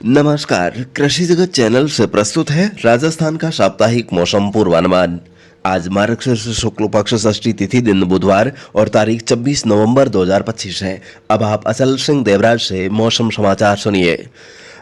नमस्कार, कृषि जगत चैनल से प्रस्तुत है राजस्थान का साप्ताहिक मौसम पूर्वानुमान। आज मार्गशीर्ष शुक्ल पक्ष षष्ठी तिथि दिन बुधवार और तारीख 26 नवंबर 2025 है। अब आप अचल सिंह देवराज से मौसम समाचार सुनिए।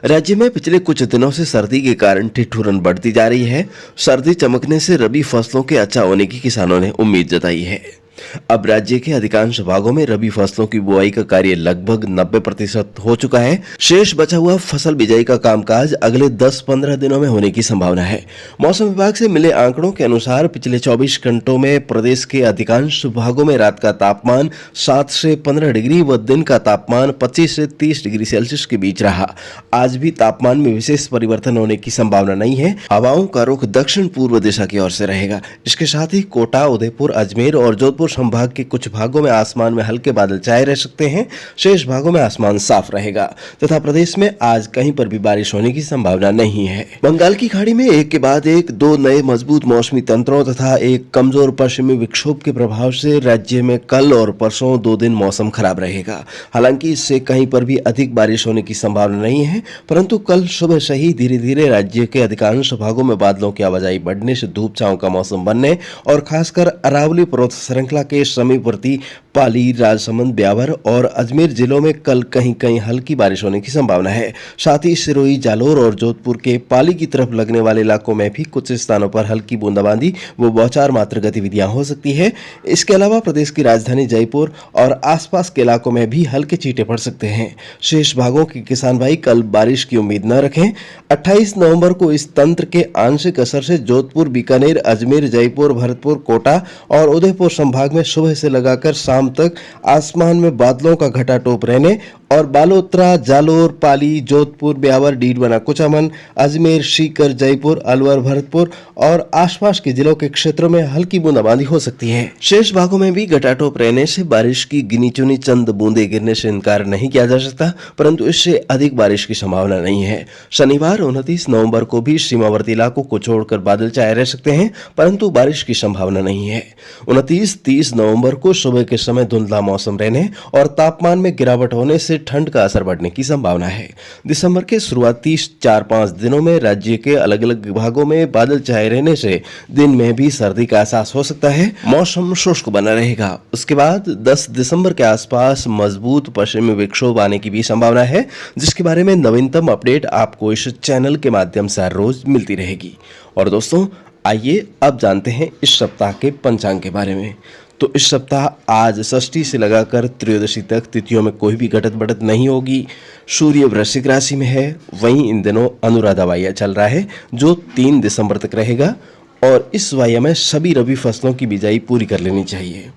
राज्य में पिछले कुछ दिनों से सर्दी के कारण ठिठुरन बढ़ती जा रही है। सर्दी चमकने से रबी फसलों के अच्छा होने की किसानों ने उम्मीद जताई है। अब राज्य के अधिकांश भागों में रबी फसलों की बुआई का कार्य लगभग 90% हो चुका है। शेष बचा हुआ फसल बिजाई का कामकाज अगले 10-15 दिनों में होने की संभावना है। मौसम विभाग से मिले आंकड़ों के अनुसार पिछले 24 घंटों में प्रदेश के अधिकांश भागों में रात का तापमान 7 से 15 डिग्री व दिन का तापमान 25 से 30 डिग्री सेल्सियस के बीच रहा। आज भी तापमान में विशेष परिवर्तन होने की संभावना नहीं है। हवाओं का रुख दक्षिण पूर्व दिशा की ओर से रहेगा। इसके साथ ही कोटा, उदयपुर, अजमेर और जोधपुर संभाग के कुछ भागों में आसमान में हल्के बादल छाए रह सकते हैं। शेष भागों में आसमान साफ रहेगा तथा प्रदेश में आज कहीं पर भी बारिश होने की संभावना नहीं है। बंगाल की खाड़ी में एक के बाद एक दो नए मजबूत मौसमी तंत्रों तथा एक कमजोर पश्चिमी विक्षोभ के प्रभाव से राज्य में कल और परसों 2 दिन मौसम खराब रहेगा। हालांकि इससे कहीं पर भी अधिक बारिश होने की संभावना नहीं है, परंतु कल सुबह से ही धीरे धीरे राज्य के अधिकांश भागों में बादलों की आवाजाही बढ़ने से धूप छांव का मौसम बनने और खासकर अरावली पर्वत श्रृंखला के समीपवर्ती पाली, राजसमंद, ब्यावर और अजमेर जिलों में कल कहीं कहीं हल्की बारिश होने की संभावना है। साथ ही सिरोही, जालोर और जोधपुर के पाली की तरफ लगने वाले इलाकों में भी कुछ स्थानों पर हल्की बूंदाबांदी व बौछार मात्र गतिविधियां हो सकती है। इसके अलावा प्रदेश की राजधानी जयपुर और आसपास के इलाकों में भी हल्के छींटे पड़ सकते हैं। शेष भागों के किसान भाई कल बारिश की उम्मीद न रखें। 28 नवंबर को इस तंत्र के आंशिक असर से जोधपुर, बीकानेर, अजमेर, जयपुर, भरतपुर, कोटा और उदयपुर संभाग में सुबह से लगाकर शाम तक आसमान में बादलों का घटा टोप रहने और बालोतरा, जालोर, पाली, जोधपुर, ब्यावर, डीडवाना, कुचामन, अजमेर, सीकर, जयपुर, अलवर, भरतपुर और आसपास के जिलों के क्षेत्रों में हल्की बूंदाबांदी हो सकती है। शेष भागों में भी घटाटोप रहने से बारिश की गिनी चुनी चंद बूंदे गिरने से इनकार नहीं किया जा सकता, परंतु इससे अधिक बारिश की संभावना नहीं है। शनिवार 29 नवंबर को भी सीमावर्ती इलाकों को छोड़कर बादल छाए रह सकते हैं, परंतु बारिश की संभावना नहीं है। 29-30 नवंबर को सुबह के समय धुंधला मौसम रहने और तापमान में गिरावट होने से ठंड का असर बढ़ने की संभावना है। दिसंबर के शुरुआती 4-5 दिनों में राज्य के अलग अलग भागों में बादल छाए रहने से दिन में भी सर्दी का एहसास हो सकता है। मौसम शुष्क बना रहेगा। उसके बाद 10 दिसंबर के आसपास मजबूत पश्चिमी विक्षोभ आने की भी संभावना है, जिसके बारे में नवीनतम अपडेट आपको इस चैनल के माध्यम से हर रोज मिलती रहेगी। और दोस्तों, आइए अब जानते हैं इस सप्ताह के पंचांग के बारे में। तो इस सप्ताह आज षष्ठी से लगाकर त्रयोदशी तक तिथियों में कोई भी घटत बढ़त नहीं होगी। सूर्य वृश्चिक राशि में है। वहीं इन दिनों अनुराधा वाया चल रहा है जो 3 दिसंबर तक रहेगा और इस वाया में सभी रबी फसलों की बिजाई पूरी कर लेनी चाहिए।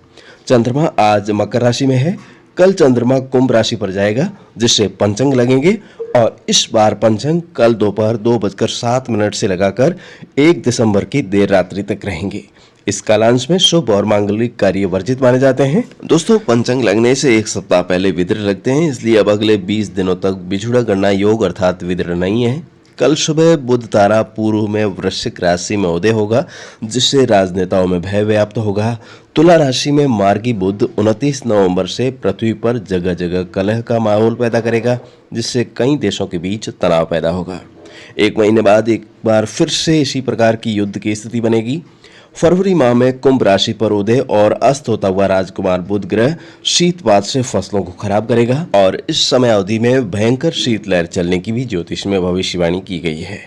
चंद्रमा आज मकर राशि में है। कल चंद्रमा कुंभ राशि पर जाएगा जिससे पंचंग लगेंगे और इस बार पंचंग कल दोपहर 2:07 से लगाकर 1 दिसंबर की देर रात्रि तक रहेंगे। इस कालांश में शुभ और मांगलिक कार्य वर्जित माने जाते हैं। दोस्तों, पंचंग लगने से एक सप्ताह पहले विद्र लगते हैं, इसलिए अब अगले 20 दिनों तक बिछुड़ा गणना योग अर्थात विद्र नहीं है। कल सुबह बुध तारा पूर्व में वृश्चिक राशि में उदय होगा जिससे राजनेताओं में भय व्याप्त होगा। तुला राशि में मार्गी बुध 29 नवंबर से पृथ्वी पर जगह जगह कलह का माहौल पैदा करेगा जिससे कई देशों के बीच तनाव पैदा होगा। 1 महीने बाद एक बार फिर से इसी प्रकार की युद्ध की स्थिति बनेगी। फरवरी माह में कुंभ राशि पर उदय और अस्त होता हुआ राजकुमार बुध ग्रह शीतपात से फसलों को खराब करेगा और इस समय अवधि में भयंकर शीतलहर चलने की भी ज्योतिष में भविष्यवाणी की गई है।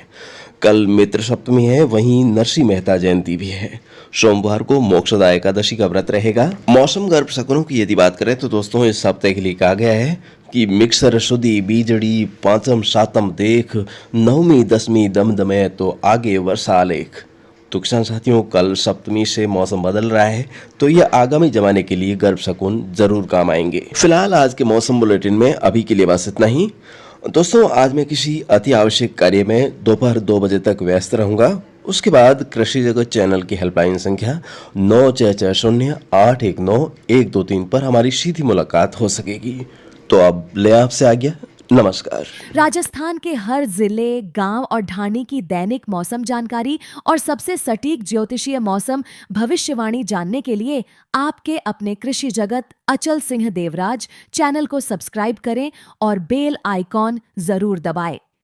कल मित्र सप्तमी है, वहीं नरसिंह मेहता जयंती भी है। सोमवार को मोक्षदा एकादशी का व्रत रहेगा। मौसम गर्भ शकुनों की यदि बात करें तो दोस्तों, इस हफ्ते के लिए कहा गया है कि मिक्सर सुदी बीजड़ी पांचम सातम देख, नवमी दसवीं दमदमे तो आगे वर्षा लेख। तो किसान साथियों, कल सप्तमी से मौसम बदल रहा है तो यह आगामी जमाने के लिए गर्भ शकुन जरूर काम आएंगे। फिलहाल आज के मौसम बुलेटिन में अभी के लिए बस इतना ही। दोस्तों, आज मैं किसी अति आवश्यक कार्य में दोपहर 2 बजे तक व्यस्त रहूंगा। उसके बाद कृषि जगत चैनल की हेल्पलाइन संख्या 9640819123 पर हमारी सीधी मुलाकात हो सकेगी। तो अब ले आपसे आज्ञा। नमस्कार। राजस्थान के हर जिले, गांव और ढाणी की दैनिक मौसम जानकारी और सबसे सटीक ज्योतिषीय मौसम भविष्यवाणी जानने के लिए आपके अपने कृषि जगत अचल सिंह देवराज चैनल को सब्सक्राइब करें और बेल आइकॉन जरूर दबाएं।